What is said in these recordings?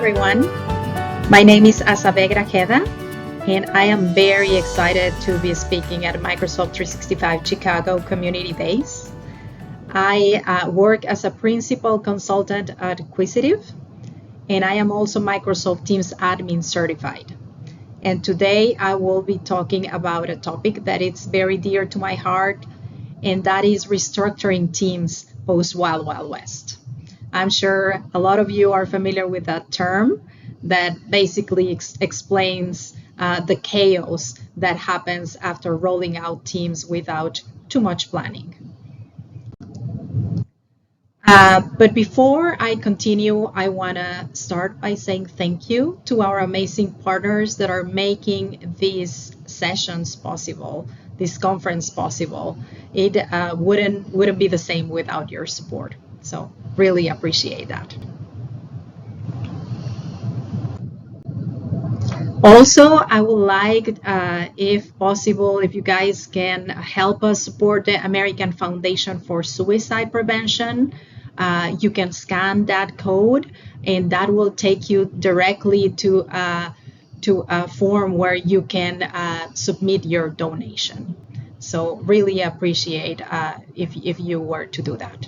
everyone. My name is Azhavee Grajeda, and I am very excited to be speaking at Microsoft 365 Chicago Community Base. I work as a principal consultant at Quisitive, and I am also Microsoft Teams admin certified. And today I will be talking about a topic that is very dear to my heart, and that is restructuring teams post Wild Wild West. I'm sure a lot of you are familiar with that term that basically explains the chaos that happens after rolling out teams without too much planning. But before I continue, I want to start by saying thank you to our amazing partners that are making these sessions possible, this conference possible. It wouldn't be the same without your support. So really appreciate that. Also, I would like, if possible, if you guys can help us support the American Foundation for Suicide Prevention. You can scan that code, and that will take you directly to a form where you can submit your donation. So really appreciate if you were to do that.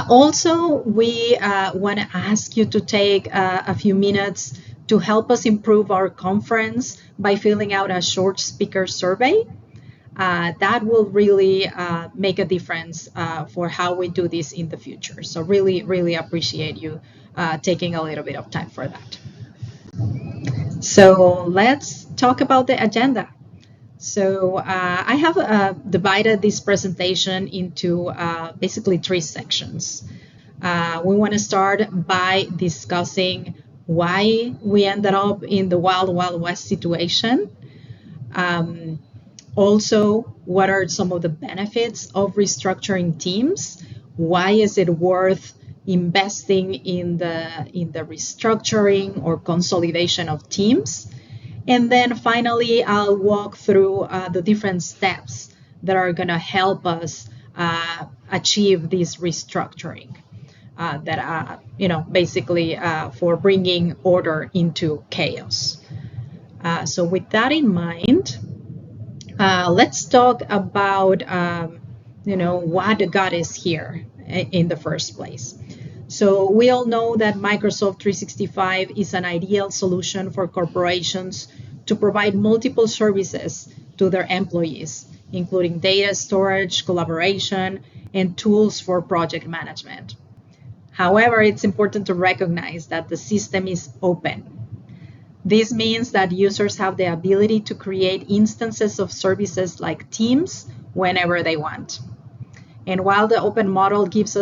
Also, we want to ask you to take a few minutes to help us improve our conference by filling out a short speaker survey. That will really make a difference for how we do this in the future. So really, really appreciate you taking a little bit of time for that. So let's talk about the agenda. So I have divided this presentation into basically 3 sections. We want to start by discussing why we ended up in the Wild Wild West situation. Also, what are some of the benefits of restructuring teams? Why is it worth investing in the restructuring or consolidation of teams? And then finally, I'll walk through the different steps that are going to help us achieve this restructuring basically for bringing order into chaos. So with that in mind, let's talk about what got us here in the first place. So we all know that Microsoft 365 is an ideal solution for corporations to provide multiple services to their employees, including data storage, collaboration, and tools for project management. However, it's important to recognize that the system is open. This means that users have the ability to create instances of services like Teams whenever they want. And while the open model gives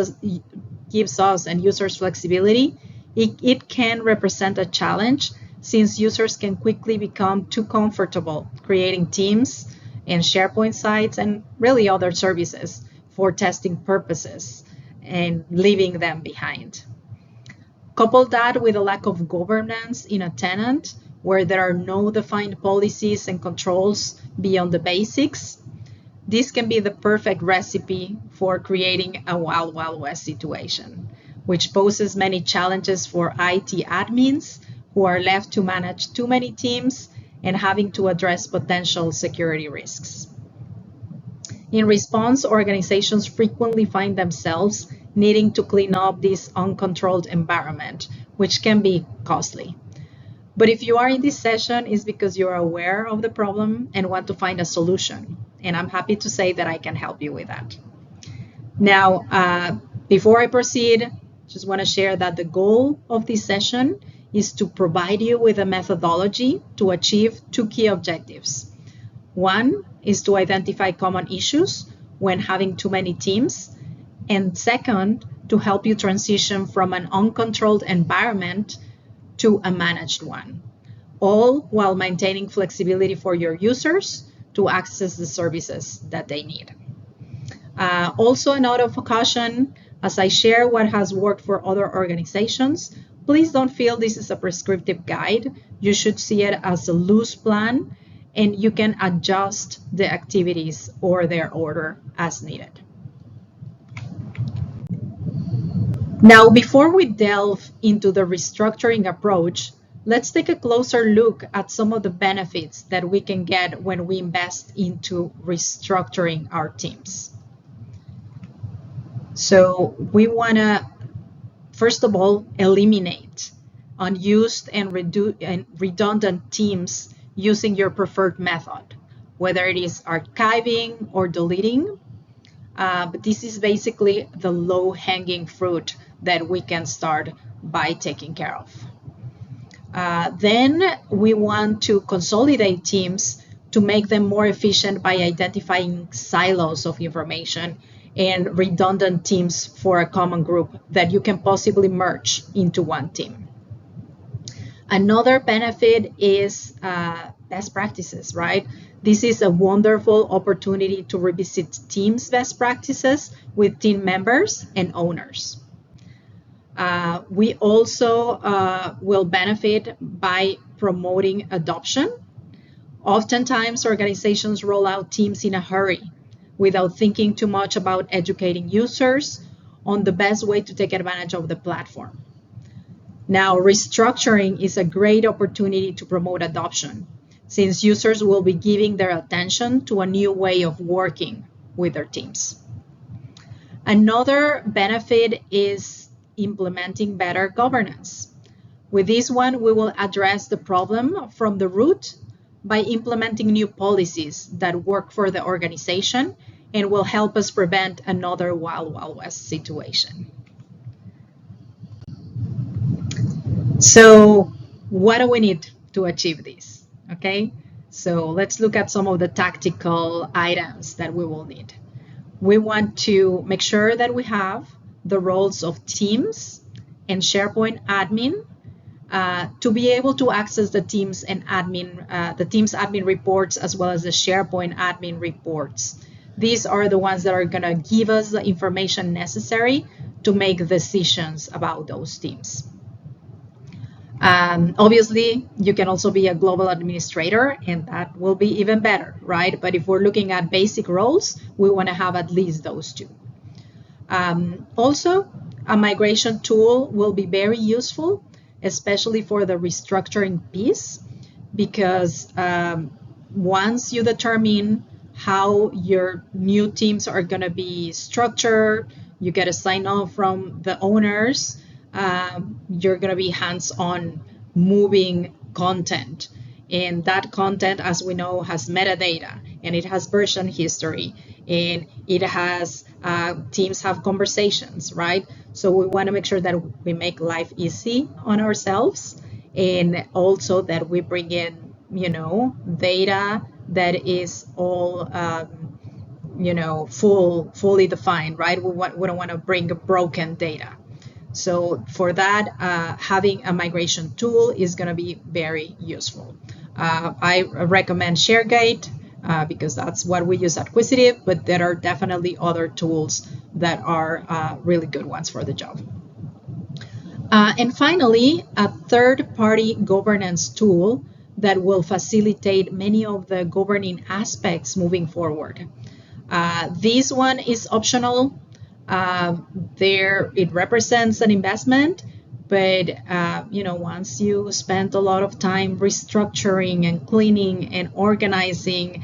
us and users flexibility, it can represent a challenge since users can quickly become too comfortable creating teams and SharePoint sites and really other services for testing purposes and leaving them behind. Couple that with a lack of governance in a tenant where there are no defined policies and controls beyond the basics, this can be the perfect recipe for creating a Wild Wild West situation, which poses many challenges for IT admins who are left to manage too many teams and having to address potential security risks. In response, organizations frequently find themselves needing to clean up this uncontrolled environment, which can be costly. But if you are in this session, it's because you're aware of the problem and want to find a solution. And I'm happy to say that I can help you with that. Now, before I proceed, just want to share that the goal of this session is to provide you with a methodology to achieve 2 key objectives. One is to identify common issues when having too many teams. And second, to help you transition from an uncontrolled environment to a managed one, all while maintaining flexibility for your users to access the services that they need. Also, a note of caution, as I share what has worked for other organizations, please don't feel this is a prescriptive guide. You should see it as a loose plan, and you can adjust the activities or their order as needed. Now, before we delve into the restructuring approach, let's take a closer look at some of the benefits that we can get when we invest into restructuring our teams. So we want to, first of all, eliminate unused and redundant teams using your preferred method, whether it is archiving or deleting. But this is basically the low-hanging fruit that we can start by taking care of. Then we want to consolidate teams to make them more efficient by identifying silos of information and redundant teams for a common group that you can possibly merge into one team. Another benefit is best practices, right? This is a wonderful opportunity to revisit teams' best practices with team members and owners. We also will benefit by promoting adoption. Oftentimes, organizations roll out teams in a hurry without thinking too much about educating users on the best way to take advantage of the platform. Now, restructuring is a great opportunity to promote adoption, since users will be giving their attention to a new way of working with their teams. Another benefit is implementing better governance. With this one, we will address the problem from the root by implementing new policies that work for the organization and will help us prevent another Wild Wild West situation. So what do we need to achieve this? Okay, so let's look at some of the tactical items that we will need. We want to make sure that we have the roles of teams and SharePoint admin to be able to access the teams and the team's admin reports as well as the SharePoint admin reports. These are the ones that are going to give us the information necessary to make decisions about those teams. Obviously, you can also be a global administrator, and that will be even better, right? But if we're looking at basic roles, we want to have at least those two. Also, a migration tool will be very useful, especially for the restructuring piece, because once you determine how your new teams are going to be structured, you get a sign-off from the owners, you're going to be hands-on moving content. And that content, as we know, has metadata, and it has version history, and it has teams have conversations, right? So we want to make sure that we make life easy on ourselves, and also that we bring in, data that is all, fully defined, right? We don't want to bring broken data. So for that, having a migration tool is going to be very useful. I recommend ShareGate because that's what we use at Quisitive, but there are definitely other tools that are really good ones for the job. And finally, a third-party governance tool that will facilitate many of the governing aspects moving forward. This one is optional. It represents an investment, but once you spend a lot of time restructuring and cleaning and organizing,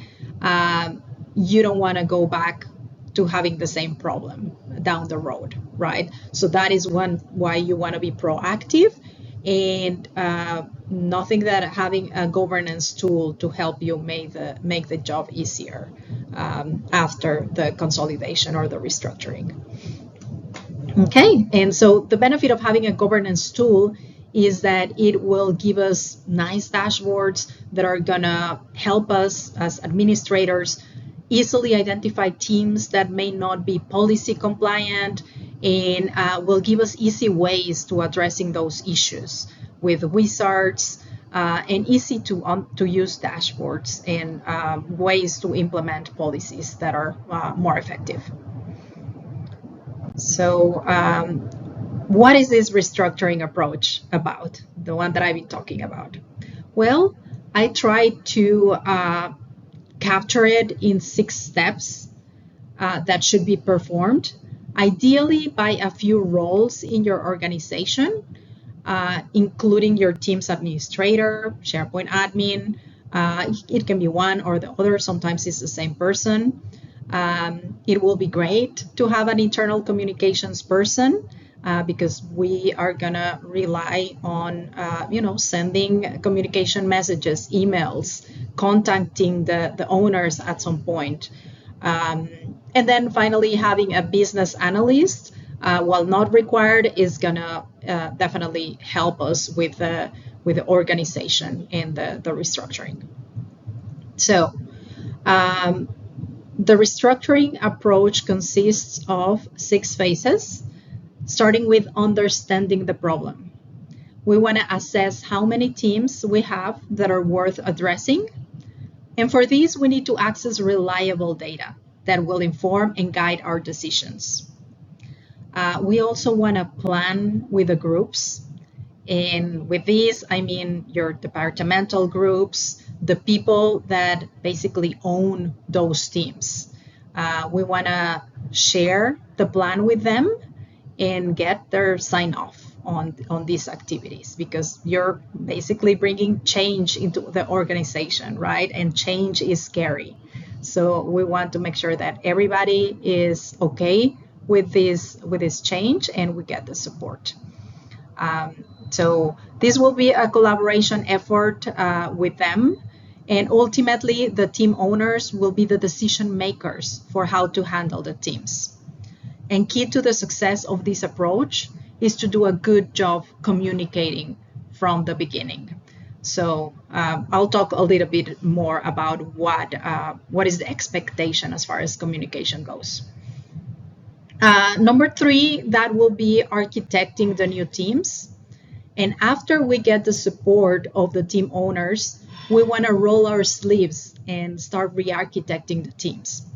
you don't want to go back to having the same problem down the road, right? So that is why you want to be proactive, and nothing that having a governance tool to help you make the job easier after the consolidation or the restructuring. Okay, and so the benefit of having a governance tool is that it will give us nice dashboards that are gonna help us as administrators easily identify teams that may not be policy compliant, and will give us easy ways to addressing those issues with wizards and easy to use dashboards and ways to implement policies that are more effective. So what is this restructuring approach about, the one that I've been talking about? Well, I tried to capture it in 6 steps that should be performed ideally by a few roles in your organization, including your team's administrator, SharePoint admin. It can be one or the other. Sometimes it's the same person. It will be great to have an internal communications person because we are gonna rely on, sending communication messages, emails, contacting the owners at some point. And then finally, having a business analyst, while not required, is gonna definitely help us with the organization and the restructuring. So the restructuring approach consists of 6 phases, starting with understanding the problem. We want to assess how many teams we have that are worth addressing. And for this, we need to access reliable data that will inform and guide our decisions. We also want to plan with the groups. And with these, I mean your departmental groups, the people that basically own those teams. We want to share the plan with them and get their sign off on these activities, because you're basically bringing change into the organization, right? And change is scary. So we want to make sure that everybody is okay with this change and we get the support. So this will be a collaboration effort with them. And ultimately, the team owners will be the decision makers for how to handle the teams. And key to the success of this approach is to do a good job communicating from the beginning. So I'll talk a little bit more about what is the expectation as far as communication goes. Number 3, that will be architecting the new teams. And after we get the support of the team owners, we want to roll our sleeves and start re-architecting the teams.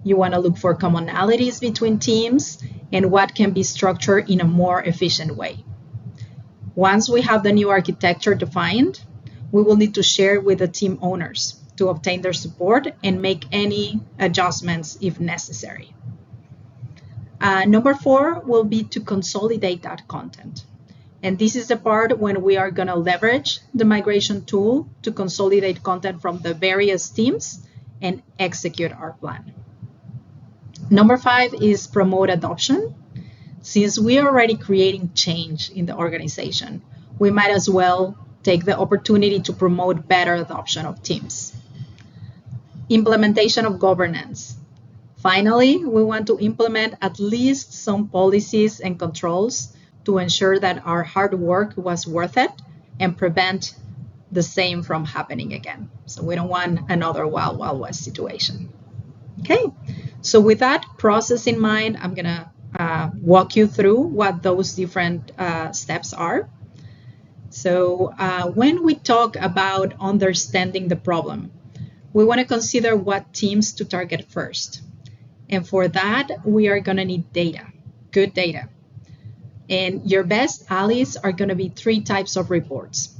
You want to look for commonalities between teams and what can be structured in a more efficient way. Once we have the new architecture defined, we will need to share with the team owners to obtain their support and make any adjustments if necessary. Number 4 will be to consolidate that content. And this is the part when we are going to leverage the migration tool to consolidate content from the various teams and execute our plan. Number 5 is promote adoption. Since we are already creating change in the organization, we might as well take the opportunity to promote better adoption of teams. Implementation of governance. Finally, we want to implement at least some policies and controls to ensure that our hard work was worth it and prevent the same from happening again. So we don't want another Wild Wild West situation. Okay, so with that process in mind, I'm gonna walk you through what those different steps are. So when we talk about understanding the problem, we want to consider what teams to target first. And for that, we are gonna need data, good data. And your best allies are going to be 3 types of reports.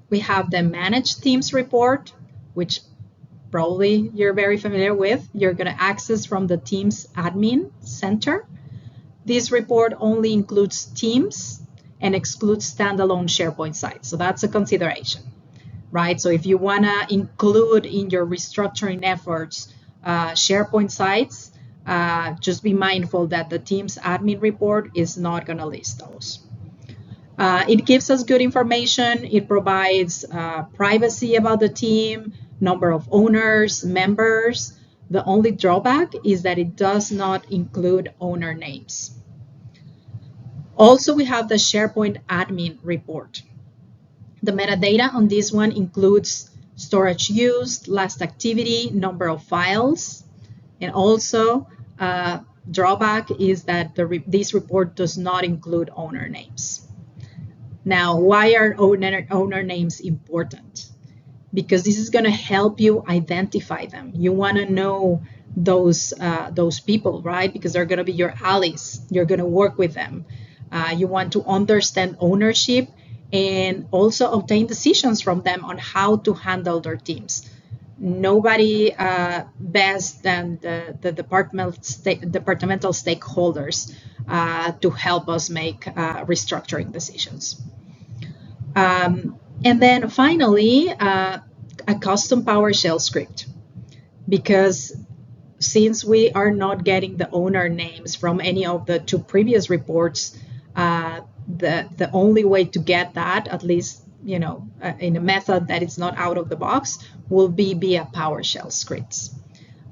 We have the managed teams report, which probably you're very familiar with. You're going to access from the teams admin center. This report only includes teams and excludes standalone SharePoint sites. So that's a consideration, right? So if you want to include in your restructuring efforts SharePoint sites, just be mindful that the team's admin report is not going to list those. It gives us good information. It provides privacy about the team, number of owners, members. The only drawback is that it does not include owner names. Also, we have the SharePoint admin report. The metadata on this one includes storage used, last activity, number of files, and also drawback is that this report does not include owner names. Now, why are owner names important? Because this is going to help you identify them. You want to know those people, right? Because they're going to be your allies. You're going to work with them. You want to understand ownership and also obtain decisions from them on how to handle their teams. nobody best than the departmental stakeholders to help us make restructuring decisions. And then finally, a custom PowerShell script, because since we are not getting the owner names from any of the 2 previous reports, the only way to get that, at least in a method that is not out of the box, will be via PowerShell scripts.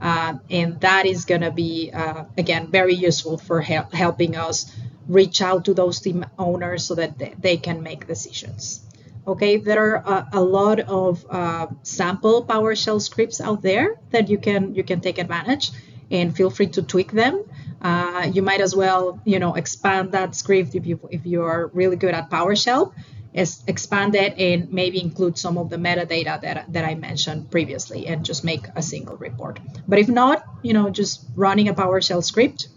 And that is going to be, again, very useful for helping us reach out to those team owners so that they can make decisions. Okay, there are a lot of sample PowerShell scripts out there that you can take advantage, and feel free to tweak them. You might as well, expand that script if you are really good at PowerShell, expand it and maybe include some of the metadata that I mentioned previously, and just make a single report. But if not, just running a PowerShell script,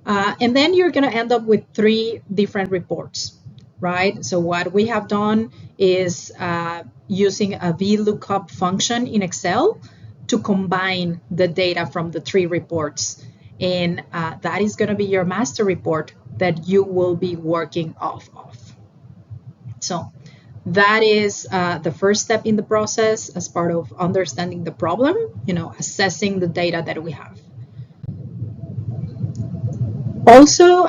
and then you're going to end up with 3 different reports. Right? So what we have done is using a VLOOKUP function in Excel to combine the data from the 3 reports. And that is going to be your master report that you will be working off of. So that is the first step in the process as part of understanding the problem, assessing the data that we have. Also,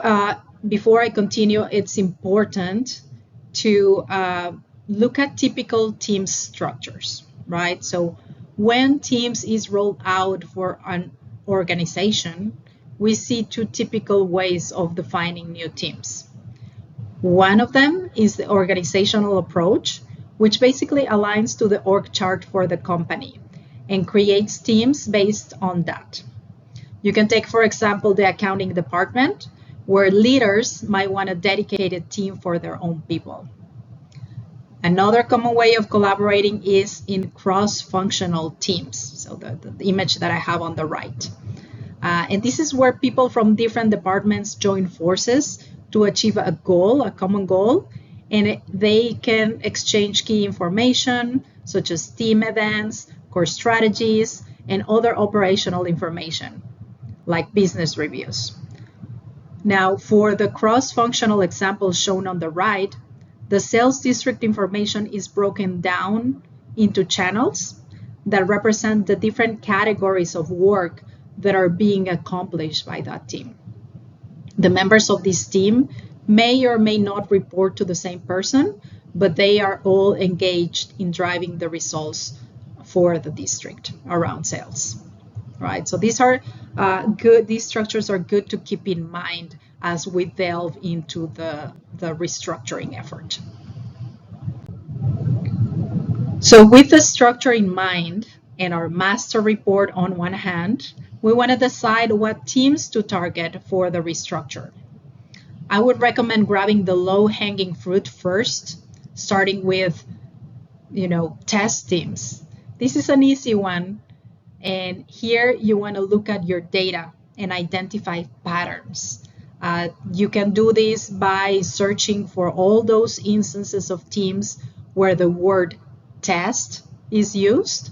before I continue, it's important to look at typical Teams structures, right? So when Teams is rolled out for an organization, we see 2 typical ways of defining new teams. One of them is the organizational approach, which basically aligns to the org chart for the company and creates teams based on that. You can take, for example, the accounting department, where leaders might want a dedicated team for their own people. Another common way of collaborating is in cross-functional teams, so the image that I have on the right. And this is where people from different departments join forces to achieve a goal, a common goal, and they can exchange key information, such as team events, core strategies, and other operational information, like business reviews. Now, for the cross-functional example shown on the right, the sales district information is broken down into channels that represent the different categories of work that are being accomplished by that team. The members of this team may or may not report to the same person, but they are all engaged in driving the results for the district around sales. Right, so these are good. These structures are good to keep in mind as we delve into the restructuring effort. So with the structure in mind and our master report on one hand, we want to decide what teams to target for the restructure. I would recommend grabbing the low-hanging fruit first, starting with, test teams. This is an easy one. And here you want to look at your data and identify patterns. You can do this by searching for all those instances of teams where the word test is used,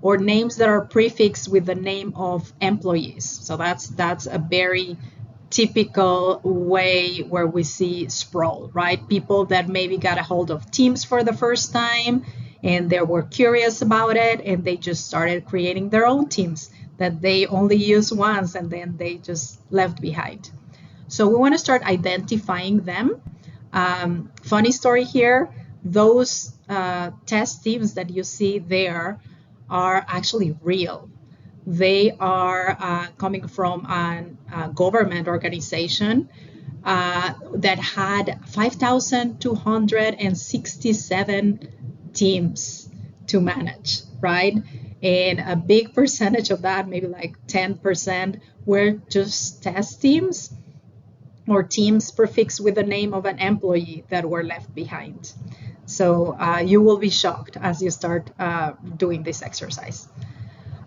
or names that are prefixed with the name of employees. So that's a very typical way where we see sprawl, right? People that maybe got a hold of Teams for the first time, and they were curious about it, and they just started creating their own teams that they only use once, and then they just left behind. So we want to start identifying them. Funny story here, those test teams that you see there are actually real. They are coming from a government organization that had 5,267 teams to manage, right? And a big percentage of that, maybe like 10%, were just test teams or teams prefixed with the name of an employee that were left behind. So you will be shocked as you start doing this exercise.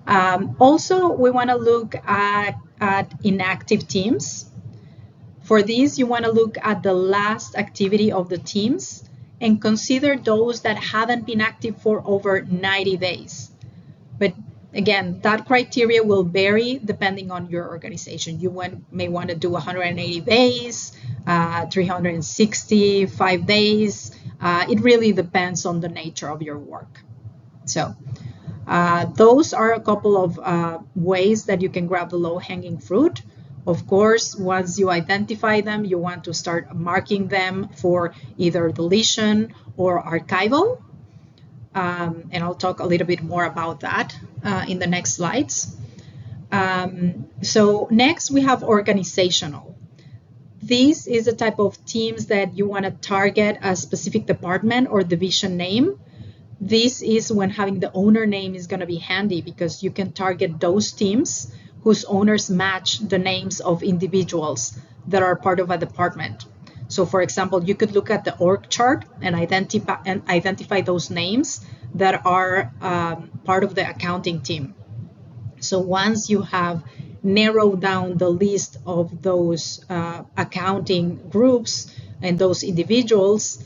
Also, we want to look at inactive teams. For these, you want to look at the last activity of the teams and consider those that haven't been active for over 90 days. But Again, that criteria will vary depending on your organization. You may want to do 180 days, 365 days. It really depends on the nature of your work. So those are a couple of ways that you can grab the low-hanging fruit. Of course, once you identify them, you want to start marking them for either deletion or archival. And I'll talk a little bit more about that in the next slides. So next we have organizational. This is a type of teams that you want to target a specific department or division name. This is when having the owner name is going to be handy, because you can target those teams whose owners match the names of individuals that are part of a department. So for example, you could look at the org chart and identify those names that are part of the accounting team. So once you have narrowed down the list of those accounting groups and those individuals,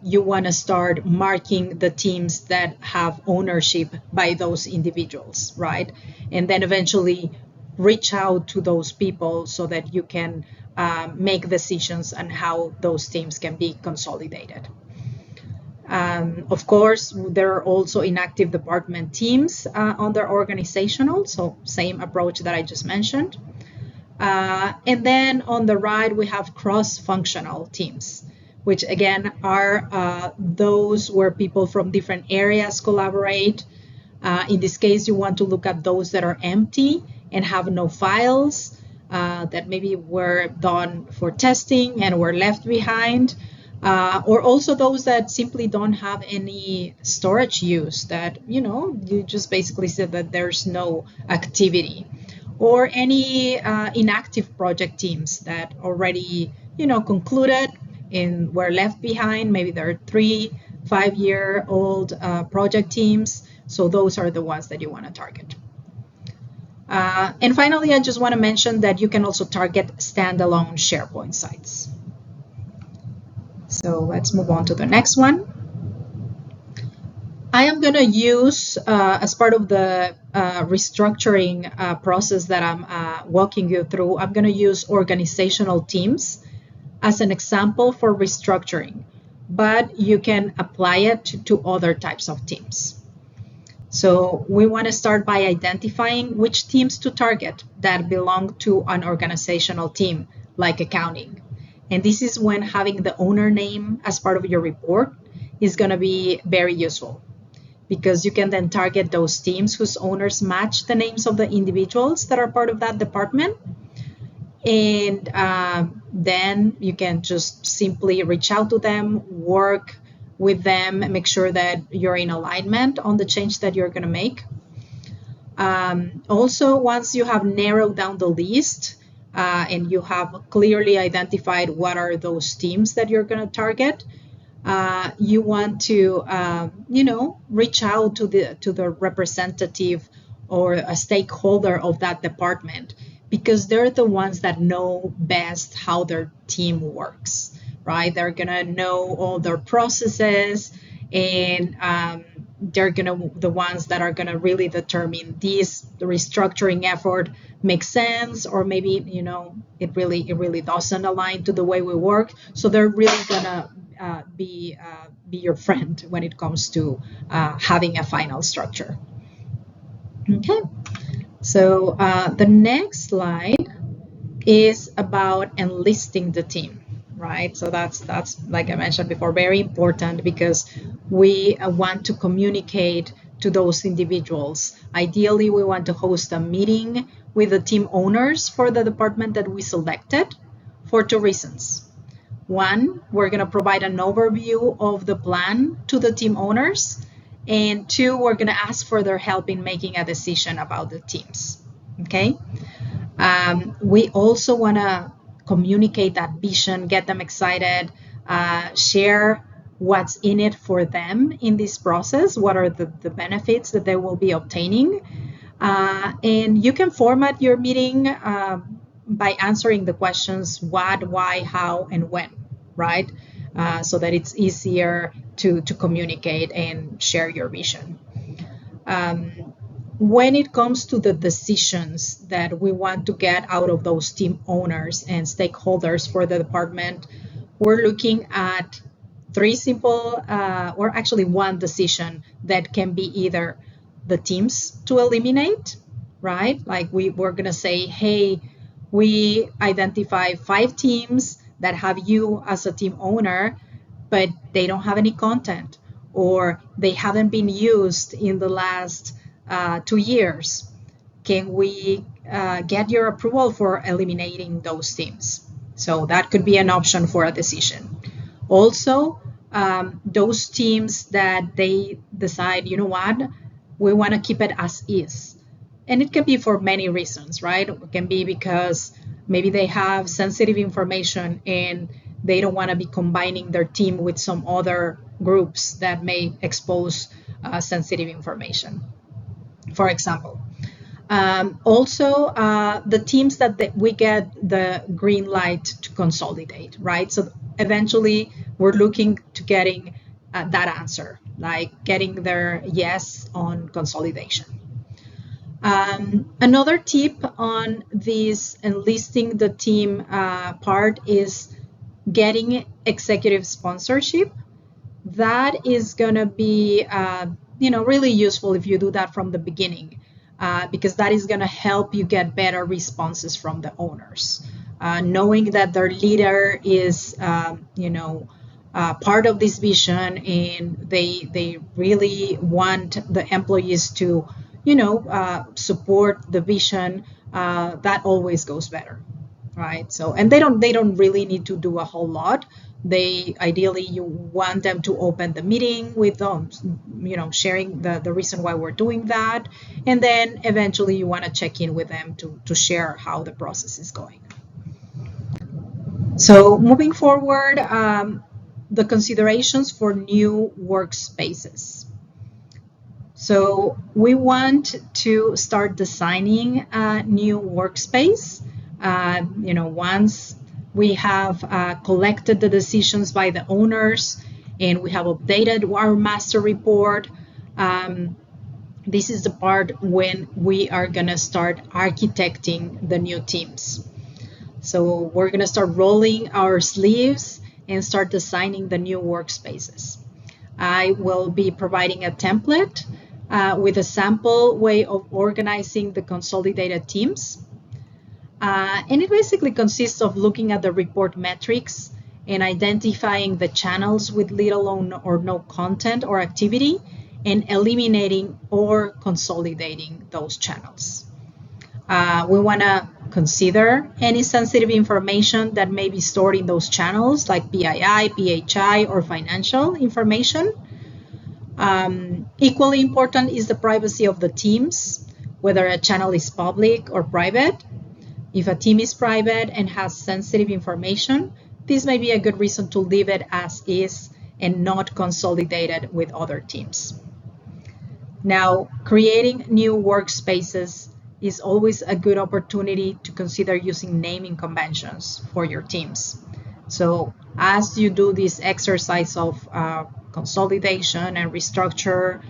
you want to start marking the teams that have ownership by those individuals, right? And then eventually reach out to those people so that you can make decisions on how those teams can be consolidated. Of course, there are also inactive department teams under organizational, so same approach that I just mentioned. And then on the right, we have cross-functional teams, which again are those where people from different areas collaborate. In this case, you want to look at those that are empty and have no files, that maybe were done for testing and were left behind, or also those that simply don't have any storage use, that, you just basically said that there's no activity, or any inactive project teams that already, concluded and were left behind. Maybe they're 3-5-year-old project teams. So those are the ones that you want to target. And finally, I just want to mention that you can also target standalone SharePoint sites. So let's move on to the next one. I am going to use, as part of the restructuring process that I'm walking you through, I'm going to use organizational teams as an example for restructuring, but you can apply it to other types of teams. So we want to start by identifying which teams to target that belong to an organizational team, like accounting. And this is when having the owner name as part of your report is going to be very useful, because you can then target those teams whose owners match the names of the individuals that are part of that department. And then you can just simply reach out to them, work with them, make sure that you're in alignment on the change that you're going to make. Also, once you have narrowed down the list and you have clearly identified what are those teams that you're going to target, you want to, reach out to the representative or a stakeholder of that department, because they're the ones that know best how their team works, right? They're gonna know all their processes, and they're the ones that are gonna really determine the restructuring effort makes sense, or maybe it really doesn't align to the way we work. So they're really gonna be your friend when it comes to having a final structure. Okay. So the next slide is about enlisting the team, right? So that's like I mentioned before, very important, because we want to communicate to those individuals. Ideally, we want to host a meeting with the team owners for the department that we selected for 2 reasons. One, we're going to provide an overview of the plan to the team owners. And 2, we're going to ask for their help in making a decision about the teams, okay? We also want to communicate that vision, get them excited, share what's in it for them in this process, what are the benefits that they will be obtaining. And you can format your meeting by answering the questions what, why, how, and when, right? So that it's easier to communicate and share your vision. when it comes to the decisions that we want to get out of those team owners and stakeholders for the department, we're looking at three simple, or actually one decision that can be either the teams to eliminate, right? Like we're going to say, hey, we identify 5 teams that have you as a team owner, but they don't have any content, or they haven't been used in the last 2 years. Can we get your approval for eliminating those teams? So that could be an option for a decision. Also, those teams that they decide, you know what, we want to keep it as is. And it can be for many reasons, right? It can be because maybe they have sensitive information and they don't want to be combining their team with some other groups that may expose sensitive information, for example. Also, the teams that we get the green light to consolidate, right? So eventually we're looking to getting that answer, like getting their yes on consolidation. Another tip on this enlisting the team part is getting executive sponsorship. That is going to be really useful if you do that from the beginning, because that is going to help you get better responses from the owners. Knowing that their leader is part of this vision, and they really want the employees to support the vision, that always goes better, right? So, and they don't really need to do a whole lot. They ideally, you want them to open the meeting with them, sharing the reason why we're doing that, and then eventually you want to check in with them to share how the process is going. So moving forward, the considerations for new workspaces. So we want to start designing a new workspace. Once we have collected the decisions by the owners and we have updated our master report, this is the part when we are going to start architecting the new teams. So we're going to start rolling our sleeves and start designing the new workspaces. I will be providing a template with a sample way of organizing the consolidated teams. And it basically consists of looking at the report metrics and identifying the channels with little or no content or activity, and eliminating or consolidating those channels. We want to consider any sensitive information that may be stored in those channels, like PII, PHI, or financial information. Equally important is the privacy of the teams, whether a channel is public or private. If a team is private and has sensitive information, this may be a good reason to leave it as is and not consolidate it with other teams. Now, creating new workspaces is always a good opportunity to consider using naming conventions for your teams. So as you do this exercise of consolidation and restructure,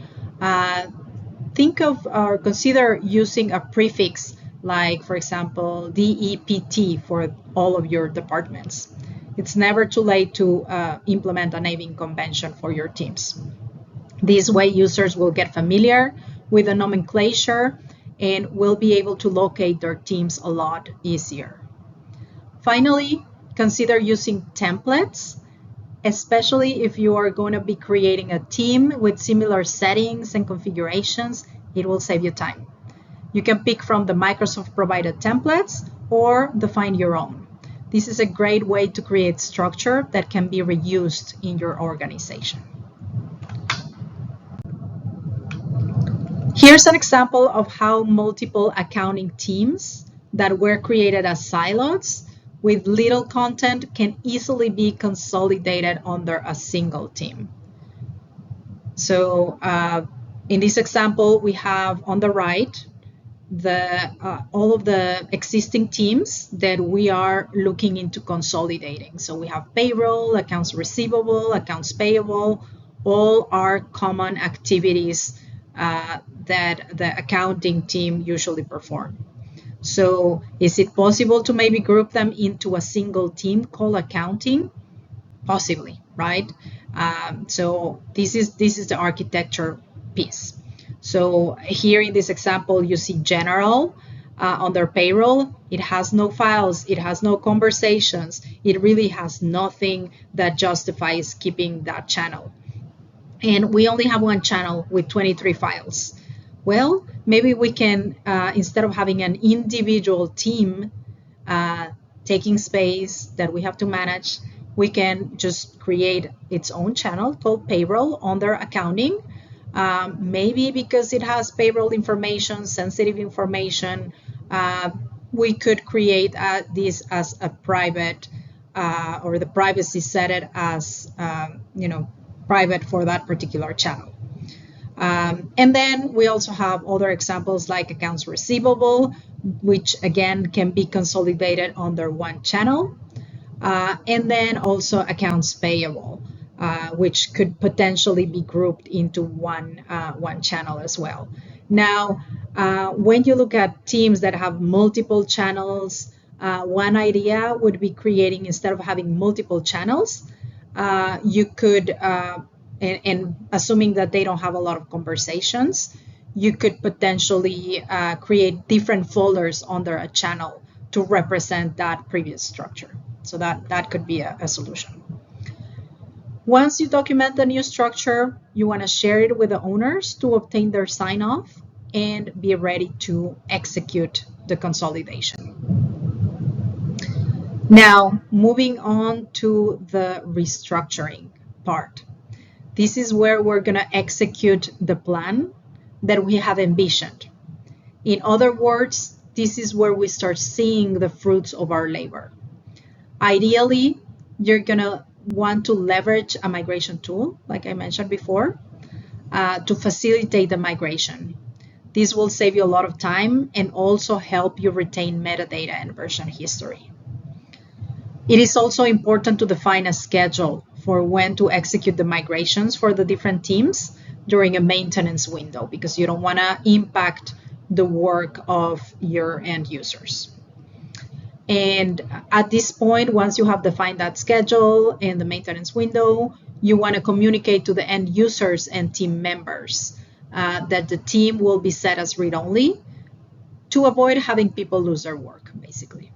think of or consider using a prefix like, for example, DEPT for all of your departments. It's never too late to implement a naming convention for your teams. This way, users will get familiar with the nomenclature and will be able to locate their teams a lot easier. Finally, consider using templates, especially if you are going to be creating a team with similar settings and configurations. It will save you time. You can pick from the Microsoft provided templates or define your own. This is a great way to create structure that can be reused in your organization. Here's an example of how multiple accounting teams that were created as silos with little content can easily be consolidated under a single team. So in this example, we have on the right all of the existing teams that we are looking into consolidating. So we have payroll, accounts receivable, accounts payable, all are common activities that the accounting team usually perform. So is it possible to maybe group them into a single team called accounting? Possibly, right? So this is the architecture piece. So here in this example, you see general on their payroll. It has no files, it has no conversations, it really has nothing that justifies keeping that channel. And we only have one channel with 23 files. Well, maybe we can, instead of having an individual team taking space that we have to manage, we can just create its own channel called payroll under accounting. Maybe because it has payroll information, sensitive information, we could create this as a private, or the privacy set it as, private for that particular channel. And then we also have other examples like accounts receivable, which again can be consolidated under one channel. And then also accounts payable, which could potentially be grouped into one channel as well. Now, when you look at teams that have multiple channels, one idea would be creating, instead of having multiple channels, you could, and assuming that they don't have a lot of conversations, you could potentially create different folders under a channel to represent that previous structure. So that could be a solution. Once you document the new structure, you want to share it with the owners to obtain their sign-off and be ready to execute the consolidation. Now, moving on to the restructuring part. This is where we're going to execute the plan that we have envisioned. In other words, this is where we start seeing the fruits of our labor. Ideally, you're going to want to leverage a migration tool, like I mentioned before, to facilitate the migration. This will save you a lot of time and also help you retain metadata and version history. It is also important to define a schedule for when to execute the migrations for the different teams during a maintenance window, because you don't want to impact the work of your end users. And at this point, once you have defined that schedule and the maintenance window, you want to communicate to the end users and team members that the team will be set as read-only to avoid having people lose their work, basically.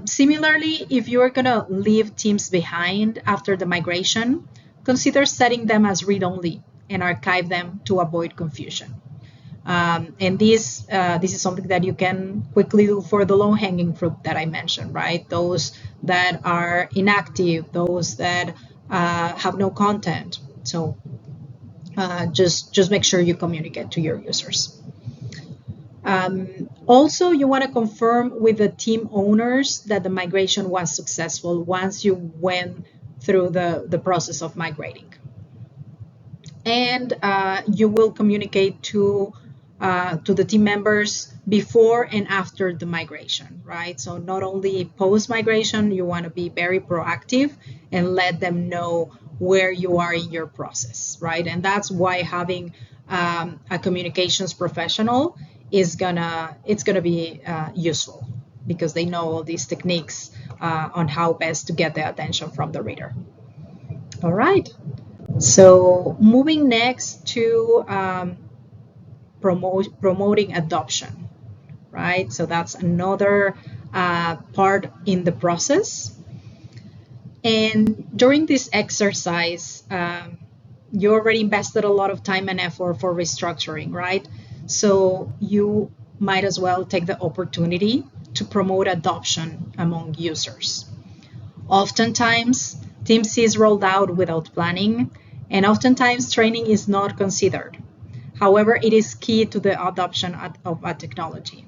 Similarly, if you're going to leave teams behind after the migration, consider setting them as read-only and archive them to avoid confusion. And this is something that you can quickly do for the low-hanging fruit that I mentioned, right? Those that are inactive, those that have no content. So just make sure you communicate to your users. Also, you want to confirm with the team owners that the migration was successful once you went through the process of migrating. And you will communicate to the team members before and after the migration, right? So not only post-migration, you want to be very proactive and let them know where you are in your process, right? And that's why having a communications professional it's gonna be useful, because they know all these techniques on how best to get the attention from the reader. All right, so moving next to promoting adoption, right? So that's another part in the process. And during this exercise, you already invested a lot of time and effort for restructuring, right? So you might as well take the opportunity to promote adoption among users. Oftentimes, Team C is rolled out without planning, and oftentimes training is not considered. However, it is key to the adoption of a technology.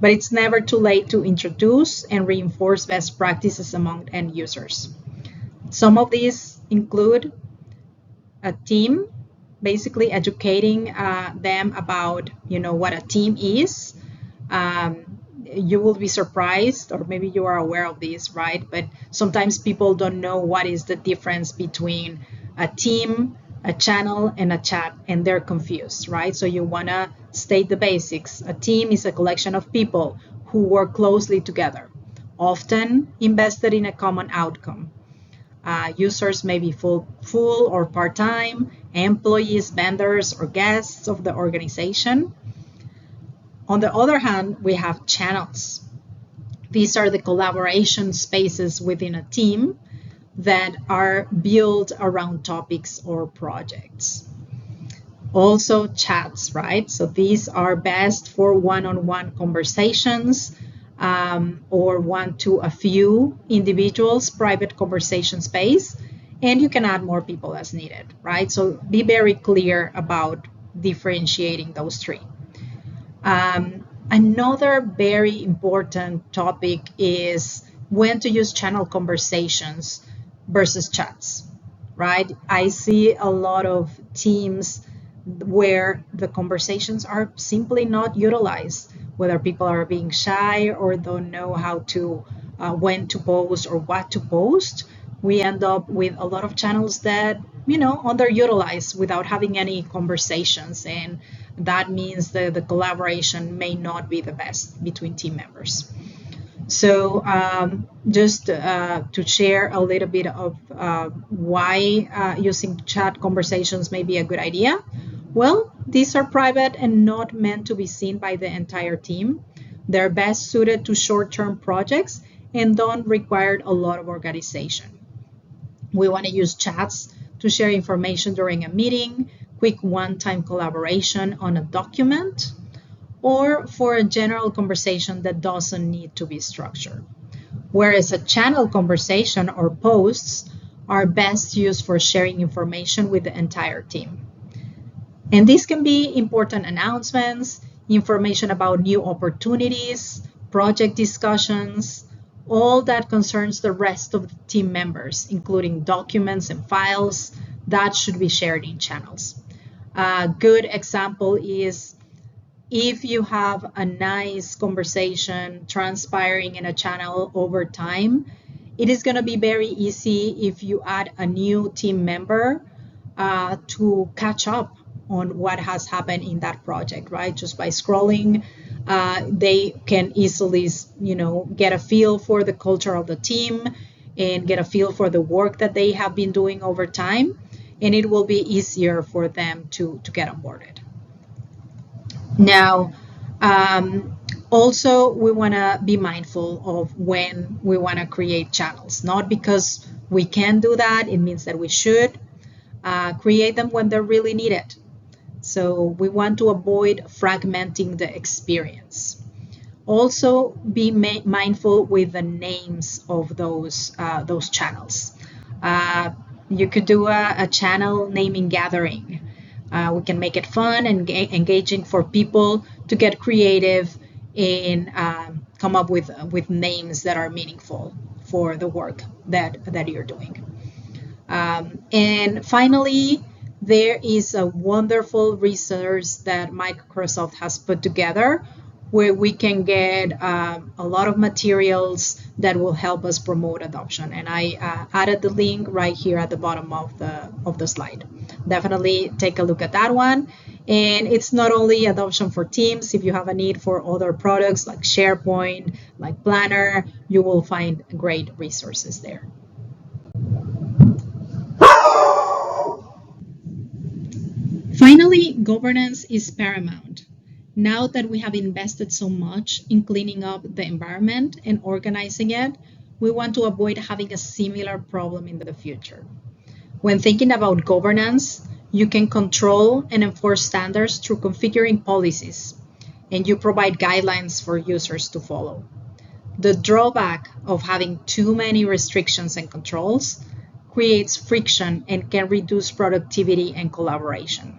But it's never too late to introduce and reinforce best practices among end users. Some of these include a team, basically educating them about, what a team is. You will be surprised, or maybe you are aware of this, right? But sometimes people don't know what is the difference between a team, a channel and a chat, and they're confused, right? So you want to state the basics. A team is a collection of people who work closely together, often invested in a common outcome. Users may be full or part-time, employees, vendors, or guests of the organization. On the other hand, we have channels. These are the collaboration spaces within a team that are built around topics or projects. Also chats, right? So these are best for one-on-one conversations or one to a few individuals, private conversation space, and you can add more people as needed, right? So be very clear about differentiating those three. Another very important topic is when to use channel conversations versus chats, right? I see a lot of teams where the conversations are simply not utilized, whether people are being shy or don't know how to, when to post or what to post. We end up with a lot of channels that, underutilized without having any conversations. And that means that the collaboration may not be the best between team members. So just to share a little bit of why using chat conversations may be a good idea. Well, these are private and not meant to be seen by the entire team. They're best suited to short-term projects and don't require a lot of organization. We want to use chats to share information during a meeting, quick one-time collaboration on a document, or for a general conversation that doesn't need to be structured. Whereas a channel conversation or posts are best used for sharing information with the entire team. And these can be important announcements, information about new opportunities, project discussions, all that concerns the rest of the team members, including documents and files that should be shared in channels. A good example is if you have a nice conversation transpiring in a channel over time, it is going to be very easy if you add a new team member to catch up on what has happened in that project, right? Just by scrolling, they can easily, get a feel for the culture of the team and get a feel for the work that they have been doing over time, and it will be easier for them to get onboarded. Now, also, we want to be mindful of when we want to create channels, not because we can do that, it means that we should create them when they're really needed. So we want to avoid fragmenting the experience. Also, be mindful with the names of those channels. You could do a channel naming gathering. We can make it fun and engaging for people to get creative and come up with names that are meaningful for the work that you're doing. And finally, there is a wonderful resource that Microsoft has put together where we can get a lot of materials that will help us promote adoption. And I added the link right here at the bottom of the slide. Definitely take a look at that one. And it's not only adoption for Teams. If you have a need for other products like SharePoint, like Planner, you will find great resources there. Finally, governance is paramount. Now that we have invested so much in cleaning up the environment and organizing it, we want to avoid having a similar problem in the future. When thinking about governance, you can control and enforce standards through configuring policies, and you provide guidelines for users to follow. The drawback of having too many restrictions and controls creates friction and can reduce productivity and collaboration.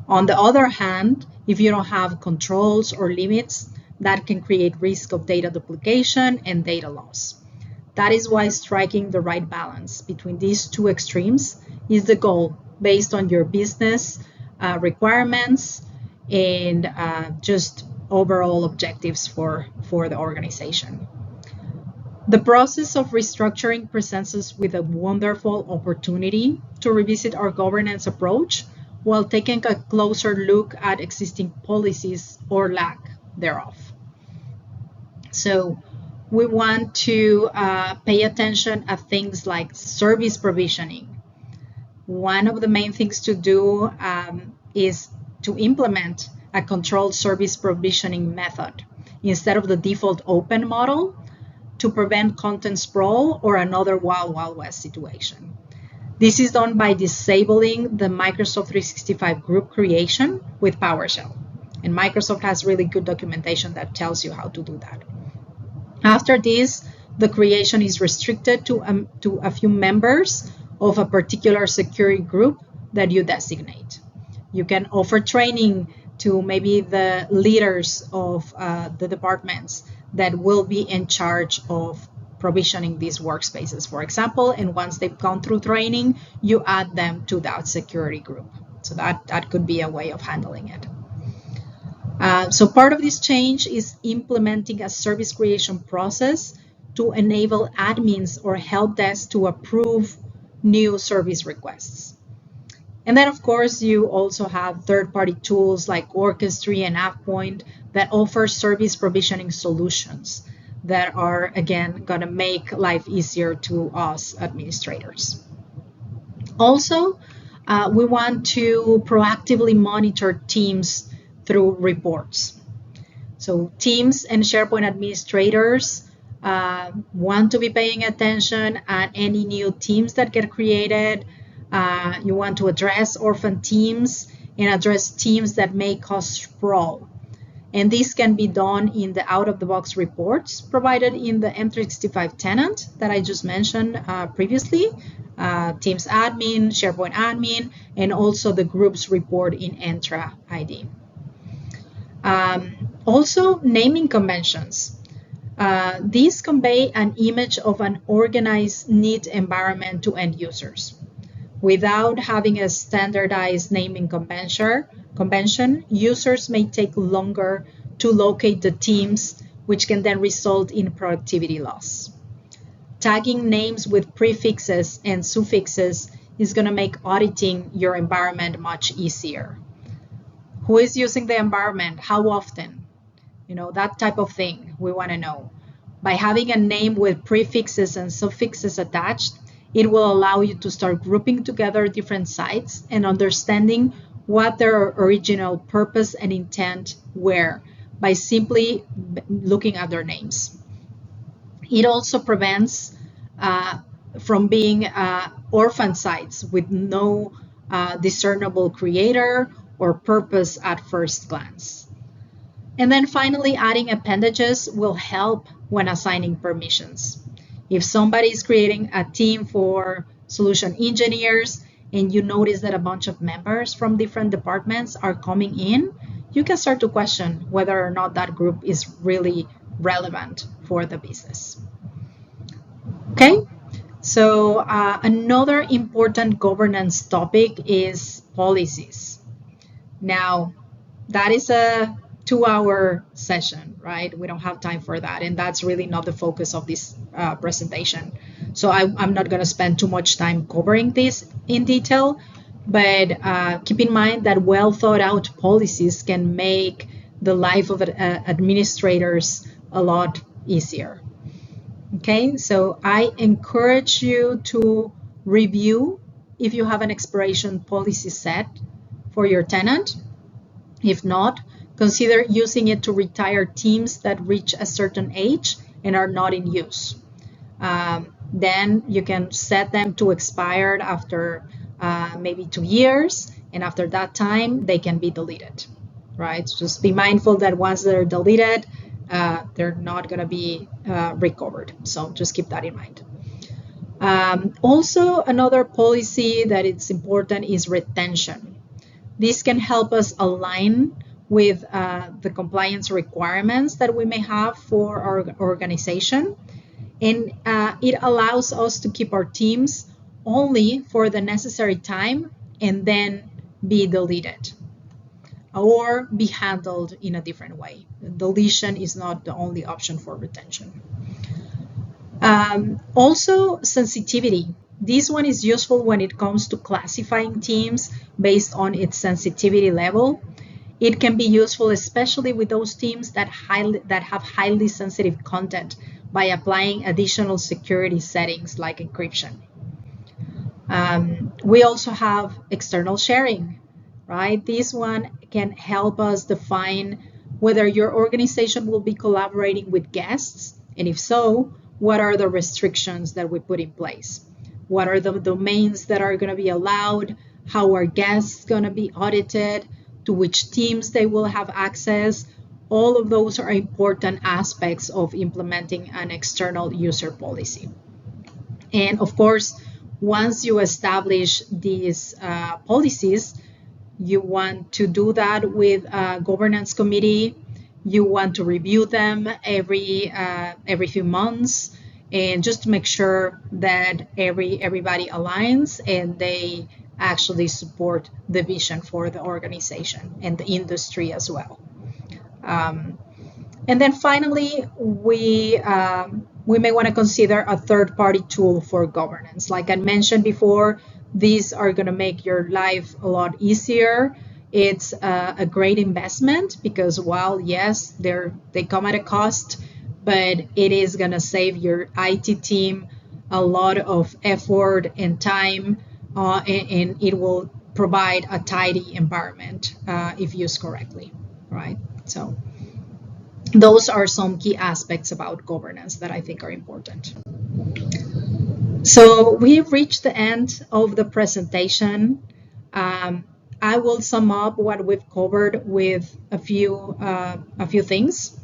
On the other hand, if you don't have controls or limits, that can create risk of data duplication and data loss. That is why striking the right balance between these two extremes is the goal based on your business requirements and just overall objectives for the organization. The process of restructuring presents us with a wonderful opportunity to revisit our governance approach while taking a closer look at existing policies or lack thereof. So we want to pay attention at things like service provisioning. One of the main things to do is to implement a controlled service provisioning method instead of the default open model to prevent content sprawl or another Wild Wild West situation. This is done by disabling the Microsoft 365 group creation with PowerShell. And Microsoft has really good documentation that tells you how to do that. After this, the creation is restricted to a few members of a particular security group that you designate. You can offer training to maybe the leaders of the departments that will be in charge of provisioning these workspaces, for example, and once they've gone through training, you add them to that security group. So that could be a way of handling it. So part of this change is implementing a service creation process to enable admins or help desk to approve new service requests. And then, of course, you also have third-party tools like Orchestry and AvePoint that offer service provisioning solutions that are, again, going to make life easier to us administrators. Also, we want to proactively monitor teams through reports. So teams and SharePoint administrators want to be paying attention at any new teams that get created. You want to address orphan teams and address teams that may cause sprawl. And this can be done in the out-of-the-box reports provided in the M365 tenant that I just mentioned previously, Teams admin, SharePoint admin, and also the groups report in Entra ID. Also, naming conventions. These convey an image of an organized, neat environment to end users. Without having a standardized naming convention, users may take longer to locate the teams, which can then result in productivity loss. Tagging names with prefixes and suffixes is going to make auditing your environment much easier. Who is using the environment? How often? You know, that type of thing we want to know. By having a name with prefixes and suffixes attached, it will allow you to start grouping together different sites and understanding what their original purpose and intent were by simply looking at their names. It also prevents from being orphan sites with no discernible creator or purpose at first glance. And then finally, adding appendages will help when assigning permissions. If somebody is creating a team for solution engineers and you notice that a bunch of members from different departments are coming in, you can start to question whether or not that group is really relevant for the business. Okay, so another important governance topic is policies. Now, that is a 2-hour session, right? We don't have time for that, and that's really not the focus of this presentation. So I'm not going to spend too much time covering this in detail, but keep in mind that well thought out policies can make the life of administrators a lot easier. Okay, so I encourage you to review if you have an expiration policy set for your tenant. If not, consider using it to retire teams that reach a certain age and are not in use. Then you can set them to expire after maybe 2 years, and after that time, they can be deleted, right? Just be mindful that once they're deleted, they're not going to be recovered. So just keep that in mind. Also, another policy that it's important is retention. This can help us align with the compliance requirements that we may have for our organization. And it allows us to keep our teams only for the necessary time and then be deleted or be handled in a different way. Deletion is not the only option for retention. Also, sensitivity. This one is useful when it comes to classifying teams based on its sensitivity level. It can be useful especially with those teams that have highly sensitive content by applying additional security settings like encryption. We also have external sharing, right? This one can help us define whether your organization will be collaborating with guests, and if so, what are the restrictions that we put in place? What are the domains that are going to be allowed? How are guests going to be audited? To which teams they will have access? All of those are important aspects of implementing an external user policy. And of course, once you establish these policies, you want to do that with a governance committee. You want to review them every few months, and just to make sure that everybody aligns and they actually support the vision for the organization and the industry as well. And then finally, we may want to consider a third-party tool for governance. Like I mentioned before, these are going to make your life a lot easier. It's a great investment because while yes, they come at a cost, but it is going to save your IT team a lot of effort and time, and it will provide a tidy environment if used correctly, right? So those are some key aspects about governance that I think are important. So we've reached the end of the presentation. I will sum up what we've covered with a few things.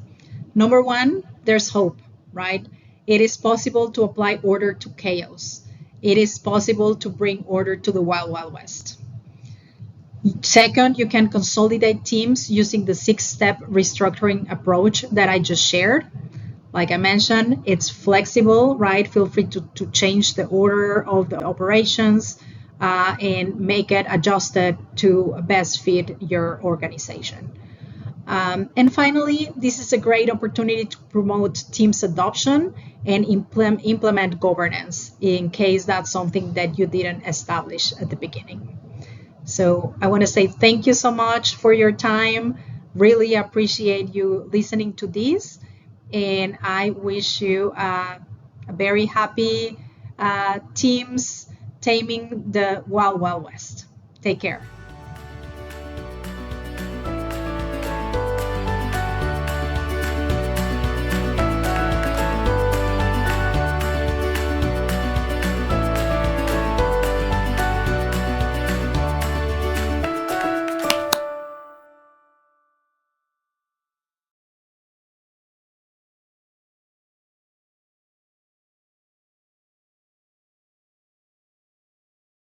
Number one, there's hope, right? It is possible to apply order to chaos. It is possible to bring order to the Wild Wild West. Second, you can consolidate teams using the 6-step restructuring approach that I just shared. Like I mentioned, it's flexible, right? Feel free to change the order of the operations and make it adjusted to best fit your organization. And finally, this is a great opportunity to promote teams adoption and implement governance in case that's something that you didn't establish at the beginning. So I want to say thank you so much for your time. Really appreciate you listening to this. And I wish you a very happy teams taming the Wild Wild West. Take care.